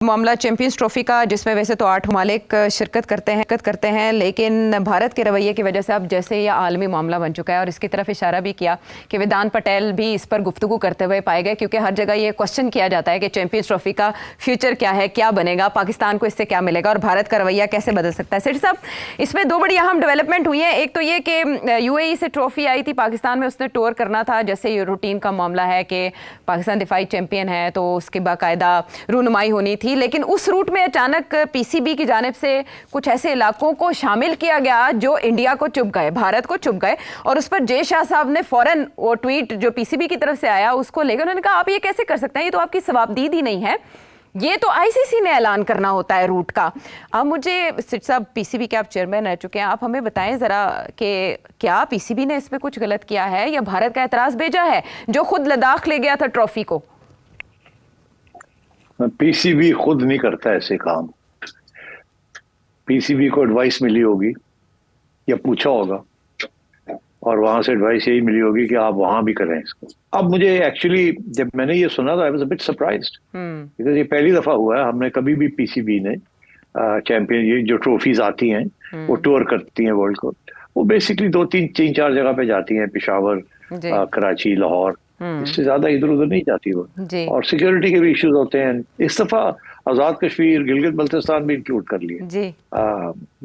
मामला champions trophy का, जिसमें वैसे तो 8 ममालिक शिरकत करते हैं, लेकिन भारत के रवैये की वजह से अब जैसे ये आलमी मामला बन चुका है, और इसकी तरफ इशारा भी किया कि वेदांत पटेल भी इस पर गुफ्तगू करते हुए पाए गए, क्योंकि हर जगह ये क्वेश्चन किया जाता है कि चैंपियंस ट्रॉफी का फ्यूचर क्या है, क्या बनेगा, पाकिस्तान को इससे क्या मिलेगा और भारत का रवैया कैसे बदल सकता है। सेठ साहब, इसमें 2 बड़ी अहम डेवलपमेंट हुई है। एक तो ये कि UAE से ट्रॉफी आई थी पाकिस्तान में, उसने टूर करना था, जैसे ये रूटीन का मामला है कि पाकिस्तान दिफाई चैंपियन है तो उसकी बाकायदा रूनुमाई होनी थी, लेकिन उस रूट में अचानक PCB की जानिब से कुछ ऐसे इलाकों को शामिल किया गया जो इंडिया को चुभ गए, भारत को चुभ गए, और उस पर जय शाह साहब ने फौरन वो ट्वीट जो PCB की तरफ से आया उसको लेकर उन्होंने कहा आप ये कैसे कर सकते हैं, ये तो आपकी सवाबदीदी नहीं है, ये तो ICC ने ऐलान करना होता है रूट का। अब मुझे सिट साहब, PCB के आप चेयरमैन रह चुके हैं, आप हमें बताएं जरा कि क्या PCB ने इसमें कुछ गलत किया है या भारत का एतराज भेजा है जो खुद लद्दाख ले गया था ट्रॉफी को? PCB खुद नहीं करता ऐसे काम। PCB को एडवाइस मिली होगी या पूछा होगा और वहां से एडवाइस यही मिली होगी कि आप वहां भी करें इसको। अब मुझे एक्चुअली जब मैंने ये सुना था I was a bit surprised, because ये पहली दफा हुआ है। हमने कभी भी PCB ने चैंपियन, ये जो ट्रॉफीज आती हैं वो टूर करती हैं वर्ल्ड को, वो बेसिकली 2-3-4 जगह पे जाती हैं, पेशावर, कराची, लाहौर, इससे ज्यादा इधर उधर नहीं जाती वो, और सिक्योरिटी के भी इश्यूज होते हैं। इस दफा आजाद कश्मीर, गिलगित बल्तिस्तान भी इंक्लूड कर लिए।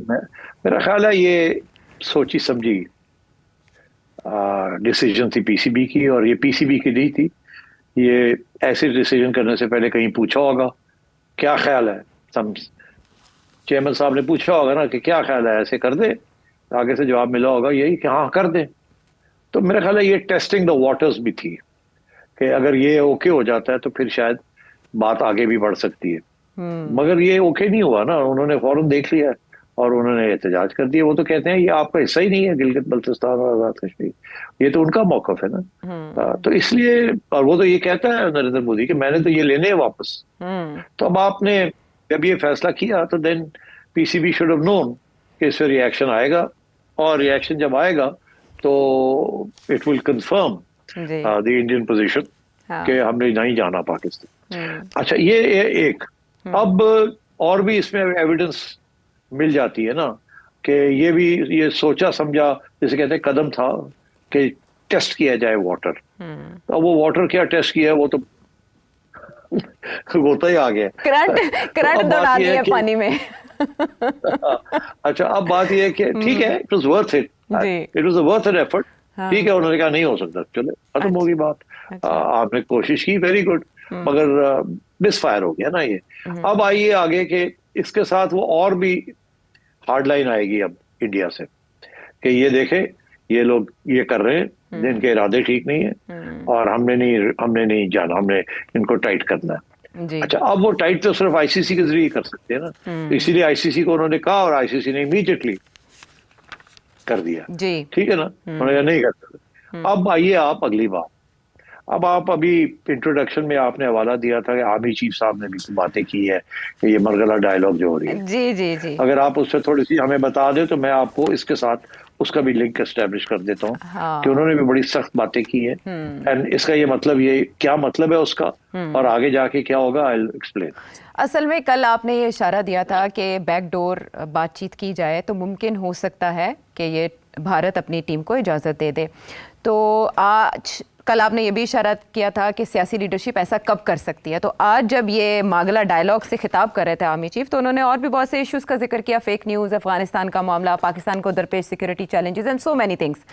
मेरा ख्याल है ये सोची समझी डिसीजन थी PCB की, और ये PCB की नहीं थी। ये ऐसे डिसीजन करने से पहले कहीं पूछा होगा क्या ख्याल है, चेयरमैन साहब ने पूछा होगा ना कि क्या ख्याल है, ऐसे कर दे, आगे से जवाब मिला होगा यही कि हाँ कर दे। तो मेरा ख्याल है ये टेस्टिंग द वाटर्स भी थी कि अगर ये ओके हो जाता है तो फिर शायद बात आगे भी बढ़ सकती है। मगर ये ओके नहीं हुआ ना, उन्होंने फौरन देख लिया और उन्होंने एहतजाज कर दिया। वो तो कहते हैं ये आपका हिस्सा ही नहीं है, गिलगित बल्तिस्तान और आजाद कश्मीर, ये तो उनका मौकफ है ना। तो इसलिए, और वो तो ये कहता है नरेंद्र मोदी कि मैंने तो ये लेने हैं वापस। तो अब आपने जब ये फैसला किया तो then PCB should have known कि इससे रिएक्शन आएगा, और रिएक्शन जब आएगा तो it will confirm the Indian position कि हमने नहीं जाना पाकिस्तान। अच्छा, ये एक अब और भी इसमें एविडेंस मिल जाती है ना कि ये भी ये सोचा समझा, जैसे कहते हैं, कदम था कि टेस्ट किया जाए वाटर। तो वो वाटर क्या टेस्ट किया है, वो तो होता ही आ गया, करंट दौड़ा दिया पानी में। अच्छा, अब बात ये है कि ठीक है, it was worth it, it was worth an effort. ठीक है, उन्होंने कहा नहीं हो सकता, चले खत्म होगी बात। आपने कोशिश की, वेरी गुड, मगर मिस फायर हो गया ना ये। अब आइए आगे के इसके साथ वो और भी हार्ड लाइन आएगी अब इंडिया से कि ये देखे ये लोग ये कर रहे हैं, जिनके इरादे ठीक नहीं है, और हमने नहीं जाना, हमने इनको टाइट करना है। अच्छा, अब वो टाइट तो सिर्फ ICC के जरिए कर सकते हैं ना, तो इसीलिए ICC को उन्होंने कहा और ICC ने इमीडिएटली कर दिया। ठीक है ना, उन्होंने नहीं कर सकते। अब आइए आप अगली बात, अब आप अभी इंट्रोडक्शन में आपने हवाला दिया था कि आर्मी चीफ साहब ने भी बातें की है कि ये मरगला डायलॉग जो हो रही है। जी। अगर आप उससे थोड़ी सी हमें बता दें तो मैं आपको इसके साथ उसका भी लिंक एस्टेब्लिश कर देता हूँ कि उन्होंने भी बड़ी सख्त बातें की है, एंड इसका ये मतलब, ये क्या मतलब है उसका, और आगे जाके क्या होगा, आई विल एक्सप्लेन। असल में कल आपने ये इशारा दिया था कि बैकडोर बातचीत की जाए तो मुमकिन हो सकता है कि ये भारत अपनी टीम को इजाज़त दे दे। तो आज कल आपने ये भी इशारा किया था कि सियासी लीडरशिप ऐसा कब कर सकती है। तो आज जब ये मागला डायलॉग से खिताब कर रहे थे आर्मी चीफ, तो उन्होंने और भी बहुत से इश्यूज़ का जिक्र किया, फेक न्यूज़, अफगानिस्तान का मामला, पाकिस्तान को दरपेश security challenges and so many things.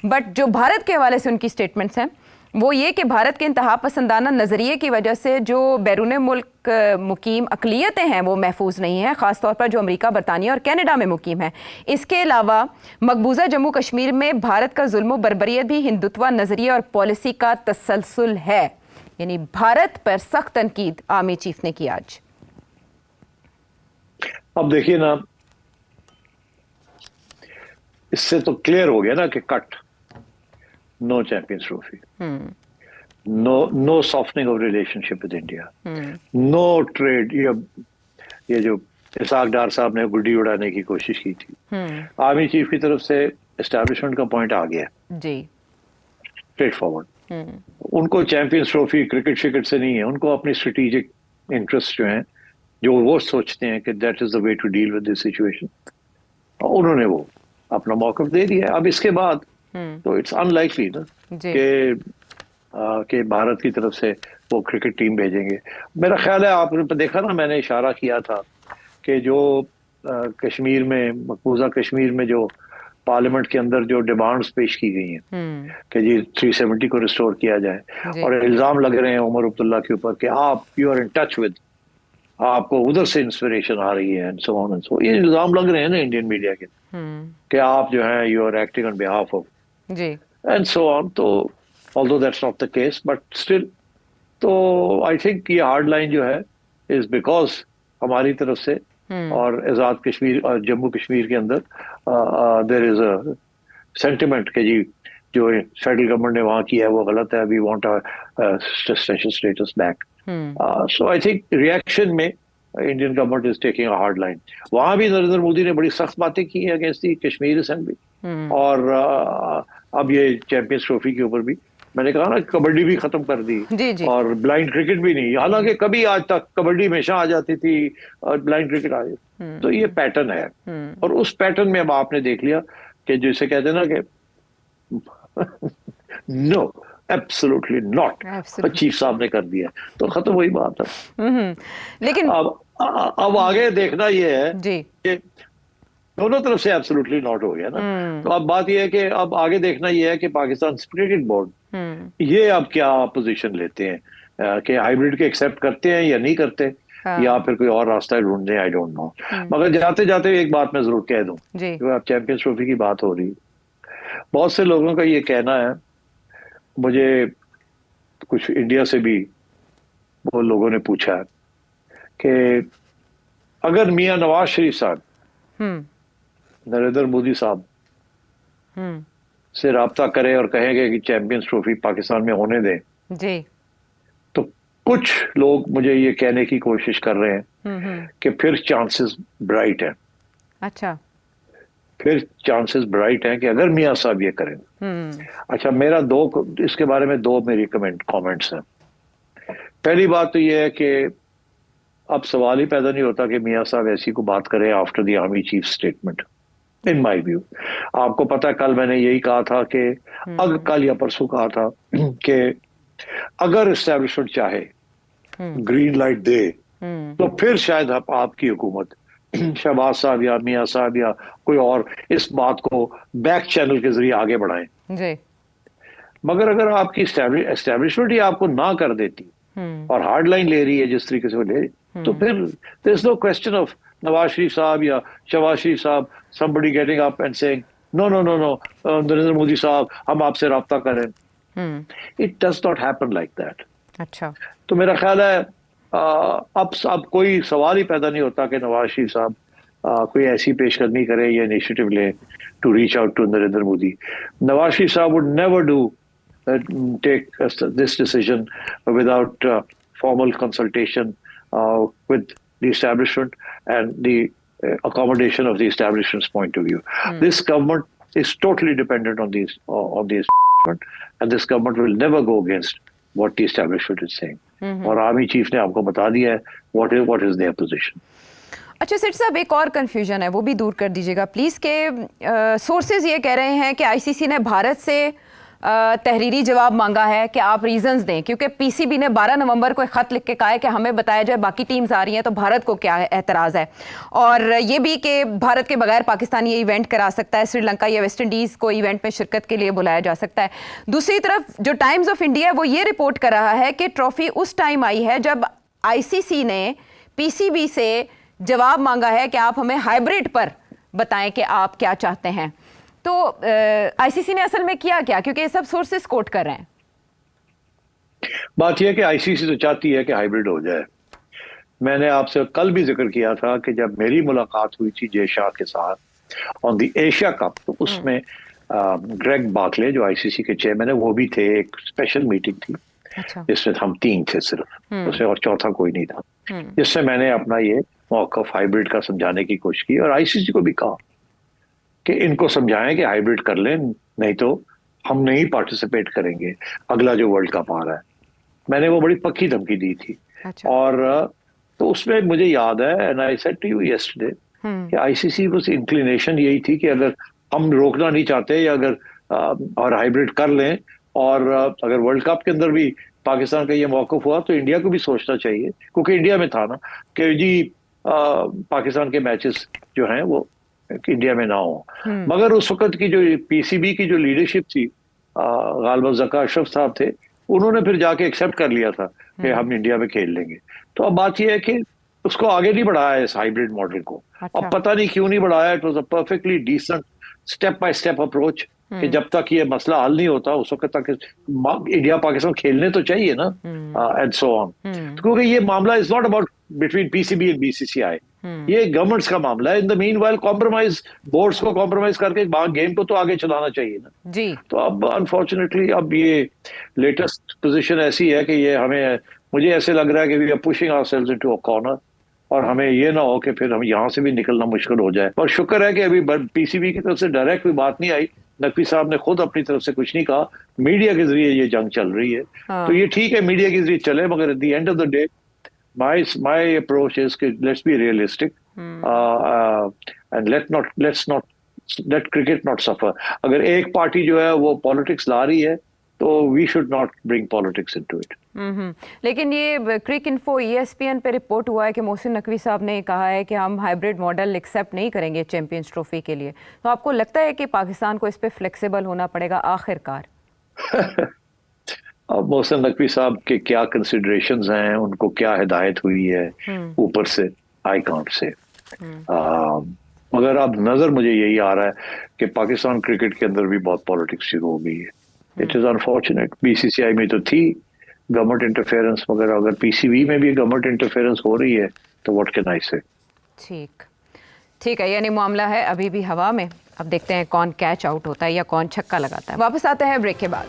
But जो भारत के हवाले से उनकी स्टेटमेंट्स हैं वो ये कि भारत के इंतहा पसंदाना नज़रिए की वजह से जो बैरून मुल्क मुकीम अक़लियतें हैं वो महफूज नहीं हैं, ख़ासतौर पर जो अमेरिका, बरतानिया और कनाडा में मुकीम हैं। इसके अलावा मकबूजा जम्मू कश्मीर में भारत का जुल्म बर्बरियत भी हिंदुत्व नज़रिए और पॉलिसी का तसलसल है। यानी भारत पर सख्त तनकीद आर्मी चीफ ने की आज। अब देखिए ना, इससे तो क्लियर हो गया ना कि cut, no Champions Trophy, no softening of relationship with India, no trade। ये जो इसाक डार साहब ने गुड्डी उड़ाने की कोशिश की थी, आर्मी चीफ की तरफ से एस्टैब्लिशमेंट का पॉइंट आ गया जी, स्ट्रेट फॉरवर्ड। उनको चैंपियंस ट्रॉफी क्रिकेट शिकेट से नहीं है, उनको अपनी स्ट्रेटेजिक इंटरेस्ट जो है जो वो सोचते हैं कि that is the way to deal with this situation, उन्होंने वो अपना मौक़िफ़ दे दिया। अब इसके बाद तो इट्स अनलाइकली ना जी कि भारत की तरफ से वो क्रिकेट टीम भेजेंगे। मेरा ख्याल है आपने देखा ना, मैंने इशारा किया था कि जो कश्मीर में, मकबूजा कश्मीर में जो पार्लियामेंट के अंदर जो डिमांड्स पेश की गई हैं कि जी 370 को रिस्टोर किया जाए, जी और इल्ज़ाम लग रहे हैं उमर अब्दुल्ला के ऊपर कि आप you are in touch with, आपको उधर से इंस्पिरेशन आ रही है and so on and so, ये इल्ज़ाम लग रहे हैं ना इंडियन मीडिया के कि आप जो है you are acting on behalf of G and so on. तो although that's not the case but still, तो आई थिंक ये हार्ड लाइन जो है इज बिकॉज हमारी तरफ से और आज़ाद कश्मीर और जम्मू कश्मीर के अंदर देयर इज अ सेंटिमेंट कि जी जो फेडरल गवर्नमेंट ने वहाँ किया है वो गलत है, we want special status back. So I think reaction में Indian government is taking a hard line. वहाँ भी नरेंद्र मोदी ने बड़ी सख्त बातें की हैं अगेंस्ट दी कश्मीर असेंबली, और अब ये चैंपियंस ट्रॉफी के ऊपर भी मैंने कहा ना, कबड्डी भी खत्म कर दी जी जी और ब्लाइंड क्रिकेट भी नहीं, हालांकि कभी आज तक कबड्डी हमेशा आ जाती थी और ब्लाइंड क्रिकेट आ जाती। तो ये पैटर्न है, और उस पैटर्न में अब आपने देख लिया कि जैसे कहते हैं ना कि नो एब्सोल्युटली नॉट, चीफ साहब ने कर दिया, तो खत्म वही बात है। लेकिन अब आगे देखना ये है जी कि दोनों तरफ से एब्सोल्युटली नॉट हो गया ना, तो अब बात यह है कि अब आगे देखना यह है कि पाकिस्तान क्रिकेट बोर्ड ये अब क्या पोजीशन लेते हैं, कि हाइब्रिड के एक्सेप्ट करते हैं या नहीं करते, या फिर कोई और रास्ता ढूंढते हैं, आई डोंट नो। मगर जाते जाते एक बात मैं जरूर कह दूं, जो अब चैंपियंस ट्रॉफी की बात हो रही, बहुत से लोगों का ये कहना है, मुझे कुछ इंडिया से भी वो लोगों ने पूछा है कि अगर मियां नवाज शरीफ साहब नरेंद्र मोदी साहब से राब्ता करें और कहेंगे कि चैंपियंस ट्रॉफी पाकिस्तान में होने दें, जी तो कुछ लोग मुझे ये कहने की कोशिश कर रहे हैं कि फिर चांसेस ब्राइट हैं। अच्छा, फिर चांसेस ब्राइट हैं कि अगर मियां साहब ये करें। अच्छा, मेरा इसके बारे में दो मेरी कमेंट्स हैं। पहली बात तो ये है कि अब सवाल ही पैदा नहीं होता कि मियां साहब ऐसी को बात करें after the army chief statement, in my view. आपको पता है कल मैंने यही कहा था कि कल या परसों कहा था कि अगर एस्टेब्लिशमेंट चाहे ग्रीन लाइट दे तो फिर शायद आपकी हुकूमत, शहबाज साहब या मियां साहब या कोई और, इस बात को बैक चैनल के जरिए आगे बढ़ाएं जी। मगर अगर आपकी एस्टेब्लिशमेंट ही आपको ना कर देती और हार्ड लाइन ले रही है जिस तरीके से वो ले, तो फिर there is no question of Nawaz Sharif साहब या शहबाज शरीफ साहब somebody getting up and saying no Narendra Modi साहब हम आपसे राब्ता करें। It does not happen like that. अच्छा, तो मेरा ख्याल है अब कोई सवाल ही पैदा नहीं होता कि नवाज शरीफ साहब कोई ऐसी पेशकदमी करें या इनिशिएटिव ले to reach out to Narendra Modi. Nawaz Sharif साहब would never do take this decision without formal consultation with the establishment and the accommodation of the establishment's point of view. This government is totally dependent on the establishment, and this government will never go against what the establishment is saying. और army chief ने आपको बता दिया है what is their position. अच्छा सेठ साहब, एक और कंफ्यूजन है, वो भी दूर कर दीजिएगा प्लीज़, के सोर्सेज ये कह रहे हैं कि आईसीसी ने भारत से तहरीरी जवाब मांगा है कि आप रीजंस दें, क्योंकि पीसीबी ने 12 नवंबर को एक ख़त लिख के कहा है कि हमें बताया जाए बाकी टीम्स आ रही हैं तो भारत को क्या एतराज़ है, और ये भी कि भारत के बगैर पाकिस्तान ये इवेंट करा सकता है, श्रीलंका या वेस्ट इंडीज़ को इवेंट में शिरकत के लिए बुलाया जा सकता है। दूसरी तरफ जो टाइम्स ऑफ इंडिया वो ये रिपोर्ट कर रहा है कि ट्रॉफी उस टाइम आई है जब आईसीसी ने पीसीबी से जवाब मांगा है कि आप हमें हाइब्रिड पर बताएं कि आप क्या चाहते हैं। तो आईसीसी ने असल में किया क्या, क्योंकि ये सब सोर्सेस कोट कर रहे हैं। बात यह है कि आईसीसी तो चाहती है कि हाइब्रिड हो जाए। मैंने आपसे कल भी जिक्र किया था कि जब मेरी मुलाकात हुई थी जय शाह के साथ ऑन द एशिया कप, तो उसमें ग्रेग बार्कले जो आईसीसी के चेयरमैन है वो भी थे, एक स्पेशल मीटिंग थी। अच्छा। जिसमें हम 3 थे सिर्फ, उसमें और चौथा कोई नहीं था, जिससे मैंने अपना ये मौक़िफ़ हाइब्रिड का समझाने की कोशिश की और आईसीसी को भी कहा कि इनको समझाएं कि हाइब्रिड कर लें, नहीं तो हम नहीं पार्टिसिपेट करेंगे अगला जो वर्ल्ड कप आ रहा है। मैंने वो बड़ी पक्की धमकी दी थी। अच्छा। और तो उसमें मुझे याद है, and I said to you yesterday, कि आईसीसी बस इंक्लिनेशन यही थी कि अगर हम रोकना नहीं चाहते या अगर और हाइब्रिड कर लें, और अगर वर्ल्ड कप के अंदर भी पाकिस्तान का ये मौकूफ हुआ तो इंडिया को भी सोचना चाहिए, क्योंकि इंडिया में था ना कि जी पाकिस्तान के मैचेस जो हैं वो इंडिया में ना हो। मगर उस वक्त की जो पीसीबी की जो लीडरशिप थी, गालिबा ज़का अशरफ साहब थे, उन्होंने फिर जाके एक्सेप्ट कर लिया था कि हम इंडिया में खेल लेंगे। तो अब बात यह है कि उसको आगे नहीं बढ़ाया इस हाइब्रिड मॉडल को। अब पता नहीं क्यों नहीं बढ़ाया। It was a perfectly decent step by step approach कि जब तक ये मसला हल नहीं होता उस वक्त तक इंडिया पाकिस्तान खेलने तो चाहिए ना, एंड सो ऑन। क्योंकि ये मामला is not about between PCB and BCCI, ये गवर्नमेंट्स का मामला है। In the mean while compromise, boards को कॉम्प्रोमाइज करके गेम को तो आगे चलाना चाहिए ना जी। तो अब अनफॉर्चुनेटली अब ये लेटेस्ट पोजीशन ऐसी है कि ये हमें, मुझे ऐसे लग रहा है कि we are pushing ourselves into a corner, और हमें ये ना हो कि फिर हम यहाँ से भी निकलना मुश्किल हो जाए। पर शुक्र है कि अभी पीसीबी की तरफ से डायरेक्ट कोई बात नहीं आई, नकवी साहब ने खुद अपनी तरफ से कुछ नहीं कहा, मीडिया के जरिए ये जंग चल रही है। तो ये ठीक है मीडिया के जरिए चले, मगर at the end of the day my approach is कि let's be realistic and let cricket not suffer. अगर एक पार्टी जो है वो पॉलिटिक्स ला रही है तो we should not bring politics into it. लेकिन ये क्रिक इन्फो ESPN पे रिपोर्ट हुआ है कि मोहसिन नकवी साहब ने कहा है कि हम हाइब्रिड मॉडल एक्सेप्ट नहीं करेंगे चैंपियंस ट्रॉफी के लिए। तो आपको लगता है कि पाकिस्तान को इस पे फ्लेक्सिबल होना पड़ेगा आखिरकार? अब मोहसिन नकवी साहब के क्या कंसिडरेशंस हैं, उनको क्या हिदायत हुई है ऊपर से, आई कांट से। मगर अब नजर मुझे यही आ रहा है कि पाकिस्तान क्रिकेट के अंदर भी बहुत पॉलिटिक्स शुरू हो गई है। It is unfortunate. बीसीसीआई में तो थी गवर्नमेंट इंटरफेरेंस, मगर अगर पीसीबी में भी गवर्नमेंट इंटरफेरेंस हो रही है तो व्हाट कैन आई से। ठीक है, यानी मामला है अभी भी हवा में। अब देखते हैं कौन कैच आउट होता है या कौन छक्का लगाता है। वापस आते हैं ब्रेक के बाद।